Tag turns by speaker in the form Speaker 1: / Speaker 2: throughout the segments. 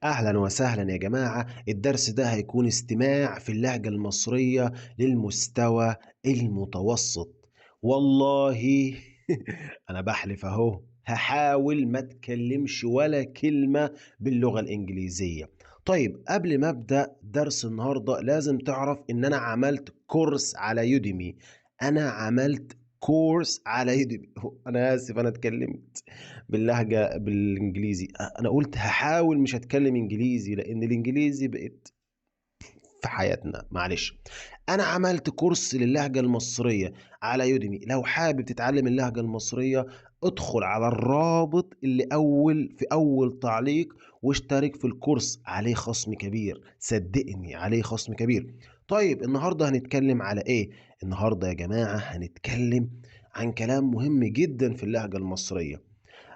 Speaker 1: أهلا وسهلا يا جماعة. الدرس ده هيكون استماع في اللهجة المصرية للمستوى المتوسط. والله أنا بحلف أهو هحاول ما أتكلمش ولا كلمة باللغة الإنجليزية. طيب قبل ما أبدأ درس النهاردة لازم تعرف إن أنا عملت كورس على يوديمي. أنا عملت كورس على يوديمي. أنا آسف، أنا اتكلمت باللهجة بالإنجليزي. أنا قلت هحاول مش هتكلم إنجليزي لأن الإنجليزي بقت في حياتنا، معلش. أنا عملت كورس للهجة المصرية على يوديمي. لو حابب تتعلم اللهجة المصرية ادخل على الرابط اللي في أول تعليق واشترك في الكورس، عليه خصم كبير، صدقني عليه خصم كبير. طيب النهاردة هنتكلم على إيه؟ النهاردة يا جماعة هنتكلم عن كلام مهم جدا في اللهجة المصرية.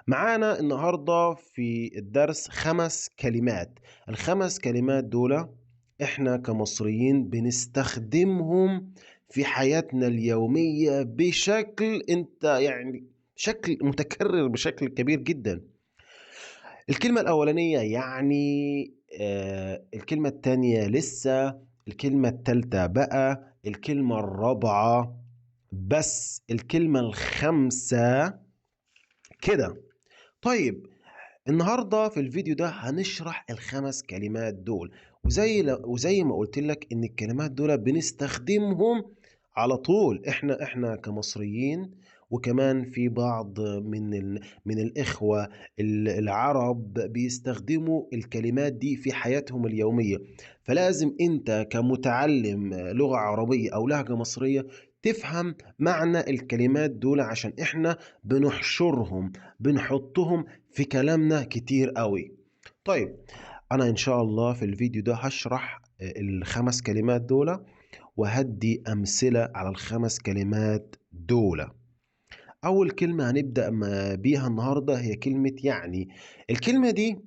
Speaker 1: معانا النهاردة في الدرس 5 كلمات. ال5 كلمات دول احنا كمصريين بنستخدمهم في حياتنا اليومية بشكل شكل متكرر بشكل كبير جدا. الكلمة الأولانية يعني الكلمة التانية لسه، الكلمة التالتة بقى، الكلمة الرابعة بس، الكلمة الخامسة كده. طيب النهارده في الفيديو ده هنشرح ال5 كلمات دول، وزي ما قلت لك ان الكلمات دول بنستخدمهم على طول احنا كمصريين، وكمان في بعض من الاخوه العرب بيستخدموا الكلمات دي في حياتهم اليوميه. فلازم انت كمتعلم لغه عربيه او لهجه مصريه تفهم معنى الكلمات دول، عشان احنا بنحطهم في كلامنا كتير قوي. طيب انا ان شاء الله في الفيديو ده هشرح ال5 كلمات دول، وهدي امثلة على ال5 كلمات دول. اول كلمة هنبدأ بيها النهاردة هي كلمة يعني. الكلمة دي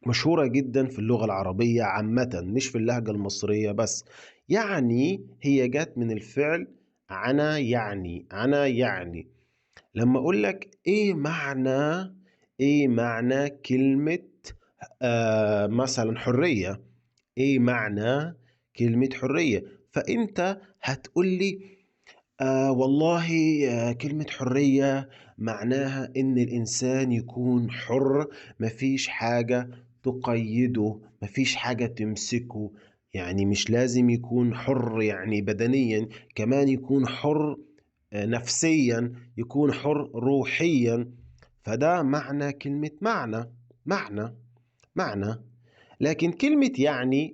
Speaker 1: مشهورة جدا في اللغة العربية عامة، مش في اللهجة المصرية بس. يعني هي جت من الفعل أنا يعني. لما أقول لك إيه معنى كلمة مثلا حرية؟ إيه معنى كلمة حرية؟ فأنت هتقول لي والله كلمة حرية معناها إن الإنسان يكون حر، مفيش حاجة تقيده، مفيش حاجة تمسكه. يعني مش لازم يكون حر يعني بدنيا، كمان يكون حر نفسيا، يكون حر روحيا. فده معنى كلمة معنى معنى. لكن كلمة يعني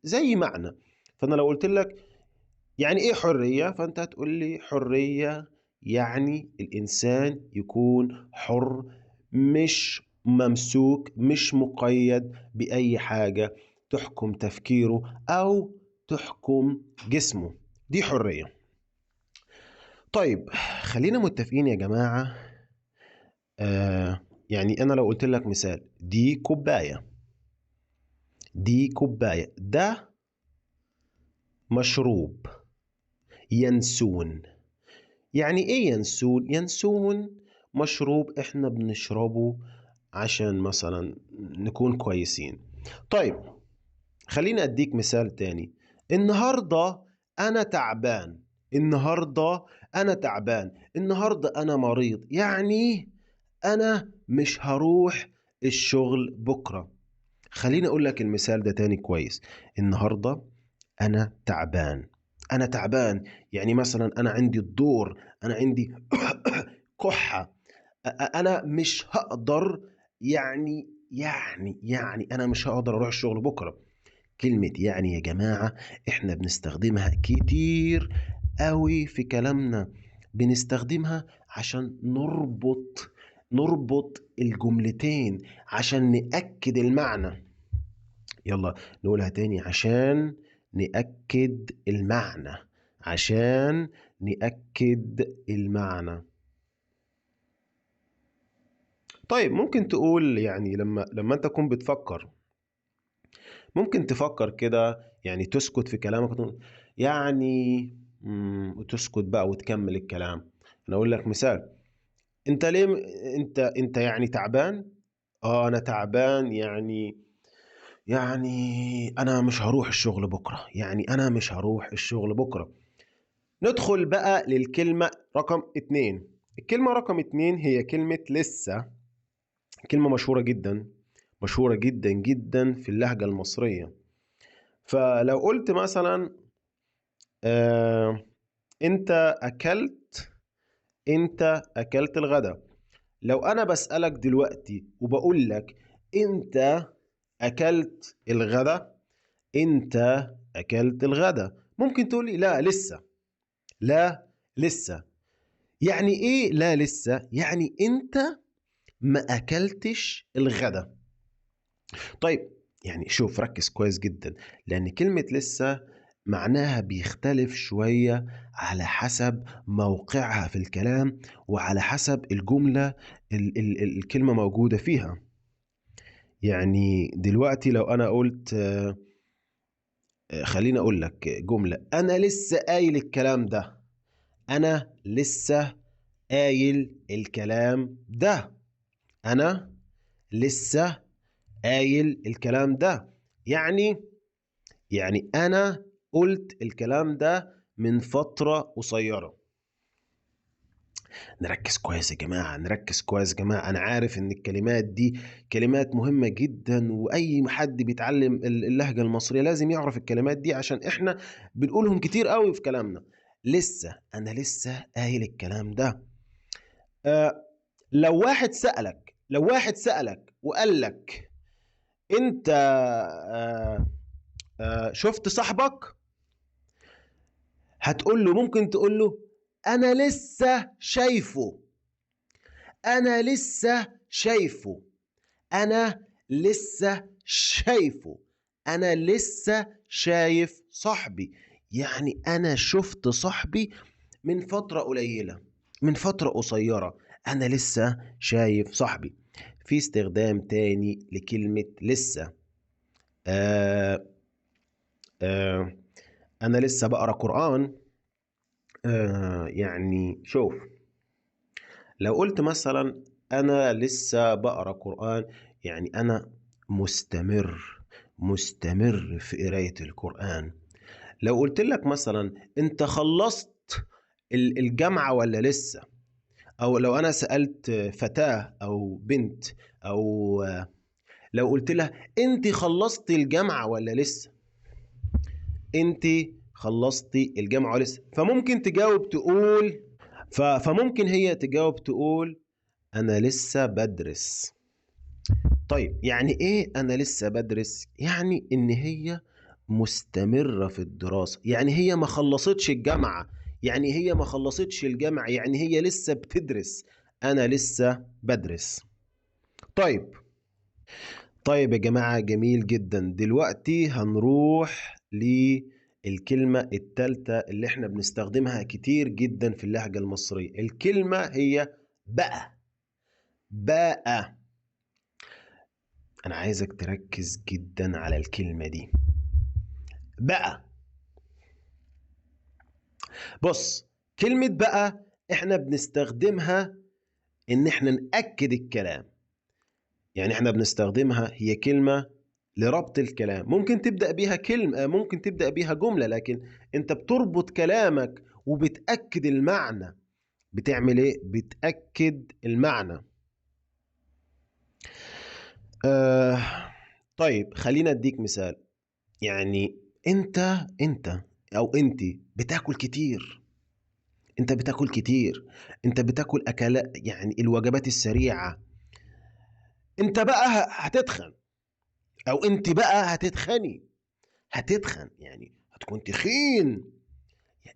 Speaker 1: زي معنى. فأنا لو قلت لك يعني ايه حرية، فانت هتقول لي حرية يعني الانسان يكون حر، مش ممسوك، مش مقيد باي حاجة تحكم تفكيره او تحكم جسمه. دي حرية. طيب خلينا متفقين يا جماعة. يعني انا لو قلت لك مثال، دي كوباية ده مشروب. ينسون. يعني ايه ينسون؟ ينسون مشروب احنا بنشربه عشان مثلا نكون كويسين. طيب خليني اديك مثال تاني. النهاردة انا تعبان. النهاردة انا مريض، يعني انا مش هروح الشغل بكرة. خليني اقول لك المثال ده تاني كويس. النهاردة انا تعبان يعني مثلا انا عندي الدور، انا عندي كحة، انا مش هقدر، يعني انا مش هقدر اروح الشغل بكرة. كلمة يعني يا جماعة احنا بنستخدمها كتير قوي في كلامنا. بنستخدمها عشان نربط الجملتين، عشان نأكد المعنى. يلا نقولها تاني، عشان نأكد المعنى. طيب ممكن تقول يعني لما انت تكون بتفكر، ممكن تفكر كده، يعني تسكت في كلامك وتقول يعني وتسكت بقى وتكمل الكلام. انا اقول لك مثال. انت ليه انت يعني تعبان؟ أنا تعبان أنا مش هاروح الشغل بُكرة، أنا مش هاروح الشغل بُكرة. ندخل بقى للكلمة رقم 2. الكلمة رقم 2 هي كلمة لسه، كلمة مشهورة جدًا، مشهورة جدًا، جدًا في اللهجة المصرية. فلو قُلت مثلًا آآ أنت أكلت الغدا. لو أنا باسألك دلوقتي وباقول لك أنت أكلت الغدا، أنت أكلت الغدا، ممكن تقول لي لأ لسه، لا لسه. يعني إيه لا لسه؟ يعني أنت ما أكلتش الغدا. طيب شوف ركّز كويس جدًا، لأن كلمة لسه معناها بيختلف شوية على حسب موقعها في الكلام، وعلى حسب الجملة الكلمة موجودة فيها. دلوقتي لو أنا قُلت خلّيني أقول لك جملة، أنا لسه قايل الكلام ده، أنا لسه قايل الكلام ده، أنا لسه قايل الكلام ده. يعني أنا قُلت الكلام ده من فترة قصيّرة. نركّز كويس يا جماعة، نركّز كويس يا جماعة. أنا عارف إن الكلمات دي كلمات مهمة جدًا، وأي حد بيتعلّم اللهجة المصرية لازم يعرف الكلمات دي عشان إحنا بنقولهم كتير أوي في كلامنا. لسه، أنا لسه قايل الكلام ده. آآ لو واحد سألك وقال لك أنت شُفت صاحبك؟ ممكن تقول له أنا لسه شايفه، أنا لسه شايفه، أنا لسه شايفه، أنا لسه شايف صاحبي. أنا شُفت صاحبي من فترة قليلة، من فترة قصيّرة، أنا لسه شايف صاحبي. في استخدام تاني لكلمة لسه، آآ أنا لسه باقرا قرآن. شوف، لو قُلت مثلًا أنا لسه باقرا قرآن، أنا مستمر في قراية القرآن. لو قُلت لك مثلًا أنت خلّصت الجامعة والّا لسه؟ أو لو أنا سألت فتاة أو بنت أو لو قُلت لها أنتِ خلّصتِ الجامعة والّا لسه؟ أنتِ خلّصتِ الجامعة والّا لسه؟ فممكن تجاوب تقول فممكن هي تجاوب تقول أنا لسه بادرس. طيب يعني إيه أنا لسه بادرس؟ يعني إن هي مستمرة في الدراسة، هي ما خلّصتش الجامعة، هي ما خلّصتش الجامعة، هي لسه بتدرس. أنا لسه بادرس. طيب، طيب يا جماعة جميل جدًا. دلوقتي هنروح للكلمة التالتة اللي إحنا بنستخدمها كتير جدًا في اللهجة المصرية. الكلمة هي بقى، بقى. أنا عايزك تركّز جدًا على الكلمة دي، بقى. بُص، كلمة بقى إحنا بنستخدمها إن إحنا نأكد الكلام. إحنا بنستخدمها هي كلمة لربط الكلام. ممكن تبدأ بيها جملة، لكن أنت بتربط كلامك وبتأكد المعنى. بتعمل إيه؟ بتأكد المعنى. آآ طيب خلّيني أدّيك مثال. أنت أو أنتِ بتاكل كتير، أنت بتاكل كتير، أنت بتاكل الوجبات السريعة. أنت بقى هتتخن، أو أنتِ بقى هتتخني، هتتخن هتكون تخين.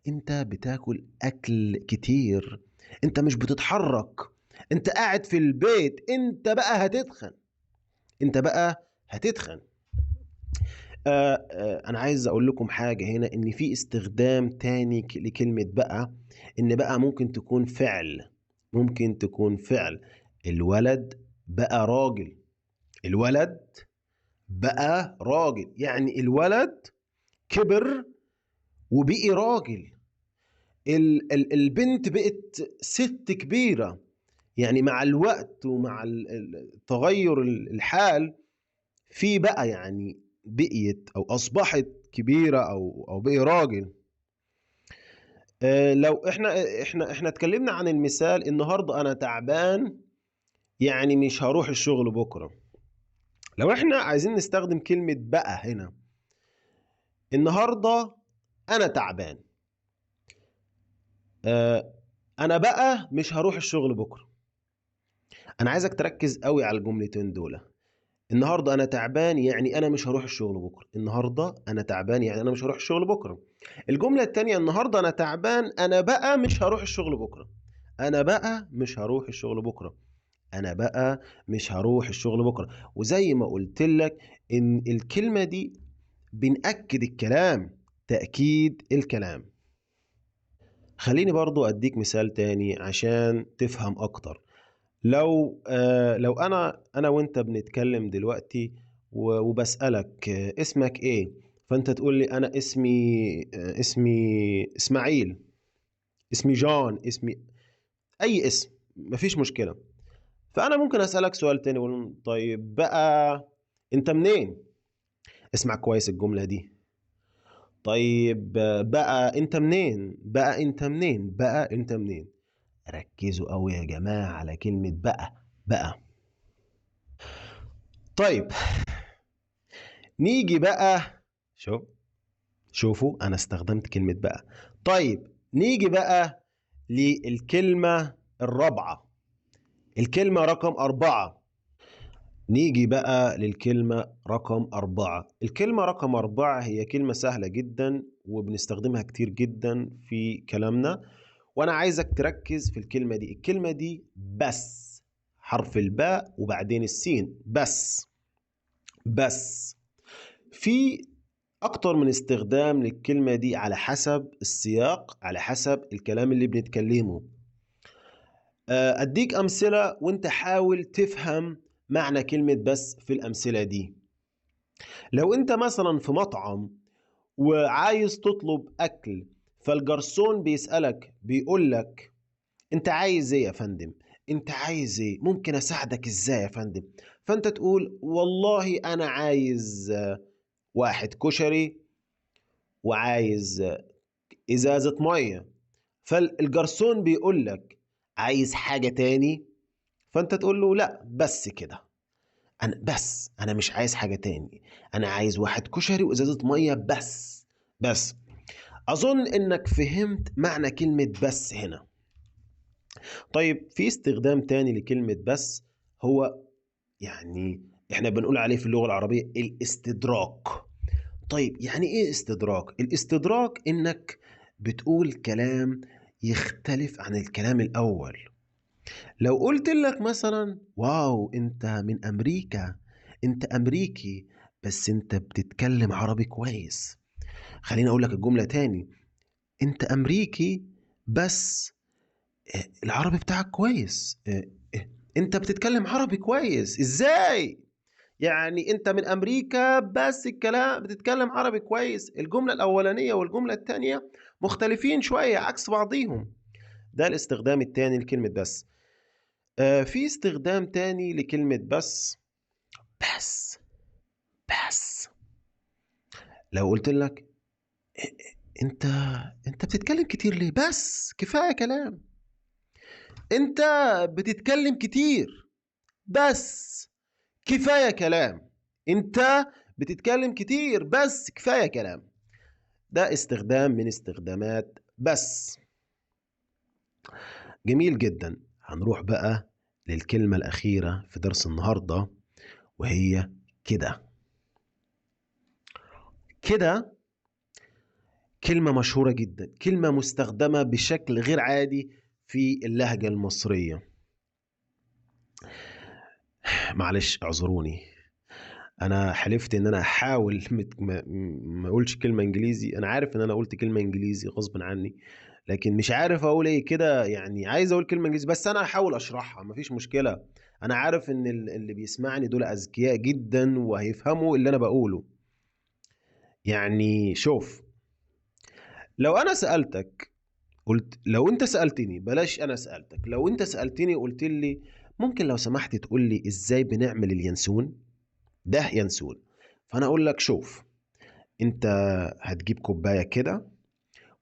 Speaker 1: أنت بتاكل أكل كتير، أنت مش بتتحرك، أنت قاعد في البيت، أنت بقى هتتخن، أنت بقى هتتخن. أنا عايز أقول لكم حاجة هنا، إن في استخدام تاني لكلمة بقى، إن بقى ممكن تكون فعل، ممكن تكون فعل. الولد بقى راجل، الولد بقى راجل، الولد كبر وبقي راجل. البنت بقت ست كبيرة، يعني مع الوقت ومع تغير الحال في بقى يعني بقيت او اصبحت كبيره او بقي راجل. لو احنا اتكلمنا عن المثال النهارده انا تعبان، يعني مش هروح الشغل بكره. لو احنا عايزين نستخدم كلمه بقى هنا، النهارده انا تعبان، انا بقى مش هروح الشغل بكره. انا عايزك تركز قوي على الجملتين دول. النهارده انا تعبان يعني انا مش هروح الشغل بكره. النهارده انا تعبان يعني انا مش هروح الشغل بكره. الجمله التانية النهارده انا تعبان انا بقى مش هروح الشغل بكره. انا بقى مش هروح الشغل بكره. انا بقى مش هروح الشغل بكره. وزي ما قلت لك ان الكلمه دي بنأكد الكلام، تأكيد الكلام. خليني برضو اديك مثال تاني عشان تفهم اكتر. لو انا وانت بنتكلم دلوقتي وبسألك اسمك ايه، فانت تقول لي انا اسمي اسماعيل، اسمي جون، اسمي اي اسم، مفيش مشكلة. فانا ممكن اسألك سؤال تاني اقول طيب بقى انت منين؟ اسمع كويس الجملة دي. طيب بقى انت منين؟ بقى انت منين؟ بقى انت منين؟ ركزوا قوي يا جماعة على كلمة بقى. طيب نيجي بقى، شوفوا أنا استخدمت كلمة بقى. طيب نيجي بقى للكلمة الرابعة، الكلمة رقم 4. نيجي بقى للكلمة رقم 4. الكلمة رقم 4 هي كلمة سهلة جدا وبنستخدمها كتير جدا في كلامنا، وأنا عايزك تركز في الكلمة دي. الكلمة دي بس، حرف الباء وبعدين السين، بس. في أكتر من استخدام للكلمة دي على حسب السياق، على حسب الكلام اللي بنتكلمه. أديك أمثلة وانت حاول تفهم معنى كلمة بس في الأمثلة دي. لو انت مثلا في مطعم وعايز تطلب أكل، فالجرسون بيسألك بيقولك انت عايز ايه يا فندم؟ انت عايز ايه؟ ممكن اساعدك ازاي يا فندم؟ فانت تقول والله انا عايز واحد كشري وعايز ازازة مية. فالجرسون بيقول لك عايز حاجة تاني؟ فانت تقول له لا بس كده، انا مش عايز حاجة تاني، انا عايز واحد كشري وازازة مية بس. اظن انك فهمت معنى كلمة بس هنا. طيب في استخدام تاني لكلمة بس، هو يعني احنا بنقول عليه في اللغة العربية الاستدراك. طيب يعني ايه استدراك؟ الاستدراك انك بتقول كلام يختلف عن الكلام الاول. لو قلت لك مثلا واو انت من امريكا، انت امريكي بس انت بتتكلم عربي كويس. خليني اقول لك الجملة تاني، انت امريكي بس العربي بتاعك كويس. انت بتتكلم عربي كويس ازاي؟ يعني انت من امريكا بس الكلام بتتكلم عربي كويس. الجملة الاولانية والجملة التانية مختلفين شوية عكس بعضيهم. ده الاستخدام التاني لكلمة بس. في استخدام تاني لكلمة بس بس. لو قلت لك انت انت بتتكلم كتير ليه؟ بس كفاية كلام. انت بتتكلم كتير بس كفاية كلام. انت بتتكلم كتير بس كفاية كلام. ده استخدام من استخدامات بس. جميل جدا. هنروح بقى للكلمة الأخيرة في درس النهاردة، وهي كده. كده كلمة مشهورة جدا، كلمة مستخدمة بشكل غير عادي في اللهجة المصرية. معلش اعذروني، انا حلفت ان انا احاول ما اقولش كلمة انجليزي. انا عارف ان انا قلت كلمة انجليزي غصب عني، لكن مش عارف اقول ايه كده. يعني عايز اقول كلمة انجليزي بس انا هحاول اشرحها، مفيش مشكلة. انا عارف ان اللي بيسمعني دول اذكياء جدا وهيفهموا اللي انا بقوله. يعني شوف، لو انا سألتك قلت لو انت سألتني، بلاش انا سألتك، لو انت سألتني قلت لي ممكن لو سمحت تقول لي ازاي بنعمل اليانسون ده ينسون، فانا اقول لك شوف، انت هتجيب كوباية كده،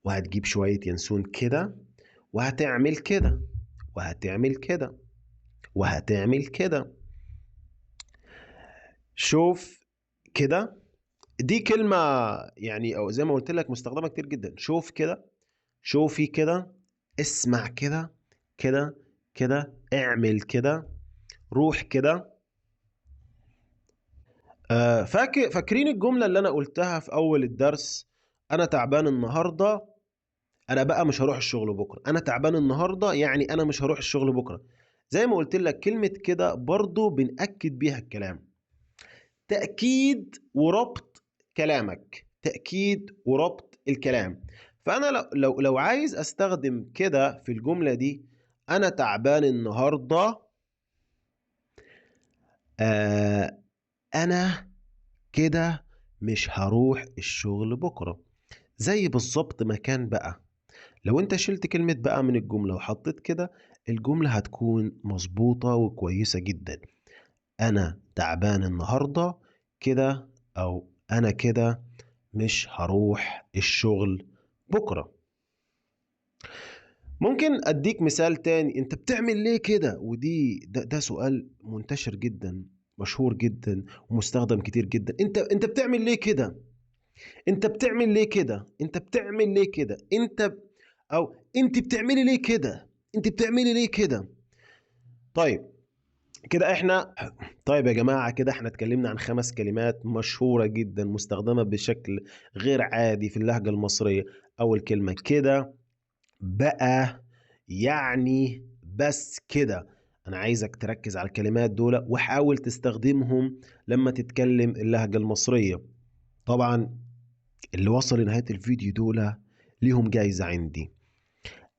Speaker 1: وهتجيب شوية ينسون كده، وهتعمل كده، وهتعمل كده، وهتعمل كده. شوف كده، دي كلمة يعني او زي ما قلت لك مستخدمة كتير جدا. شوف كده، شوفي كده، اسمع كده، كده، كده، اعمل كده، روح كده. فاكرين الجملة اللي انا قلتها في اول الدرس؟ انا تعبان النهاردة، انا بقى مش هروح الشغل بكرة. انا تعبان النهاردة يعني انا مش هروح الشغل بكرة. زي ما قلت لك كلمة كده برضو بنأكد بيها الكلام، تأكيد وربط كلامك، تأكيد وربط الكلام. فأنا لو عايز أستخدم كده في الجملة دي، أنا تعبان النهاردة، آه أنا كده مش هروح الشغل بكرة. زي بالظبط مكان بقى، لو أنت شلت كلمة بقى من الجملة وحطيت كده، الجملة هتكون مظبوطة وكويسة جدا. أنا تعبان النهاردة كده، أو أنا كده مش هروح الشغل بكرة. ممكن أديك مثال تاني، أنت بتعمل ليه كده؟ ده سؤال منتشر جدا، مشهور جدا، ومستخدم كتير جدا. أنت بتعمل ليه كده؟ أنت بتعمل ليه كده؟ أنت بتعمل ليه كده؟ أو أنت بتعملي ليه كده؟ أنت بتعملي ليه كده؟ طيب كده احنا طيب يا جماعة، كده احنا اتكلمنا عن 5 كلمات مشهورة جدا مستخدمة بشكل غير عادي في اللهجة المصرية. أول كلمة كده، بقى، يعني، بس كده. أنا عايزك تركز على الكلمات دول وحاول تستخدمهم لما تتكلم اللهجة المصرية. طبعا اللي وصل لنهاية الفيديو دول ليهم جايزة عندي.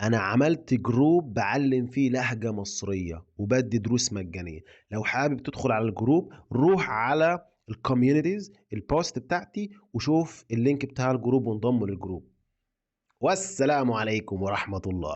Speaker 1: انا عملت جروب بعلم فيه لهجة مصرية وبدي دروس مجانية. لو حابب تدخل على الجروب، روح على الكوميونيتيز البوست بتاعتي وشوف اللينك بتاع الجروب وانضم للجروب. والسلام عليكم ورحمة الله.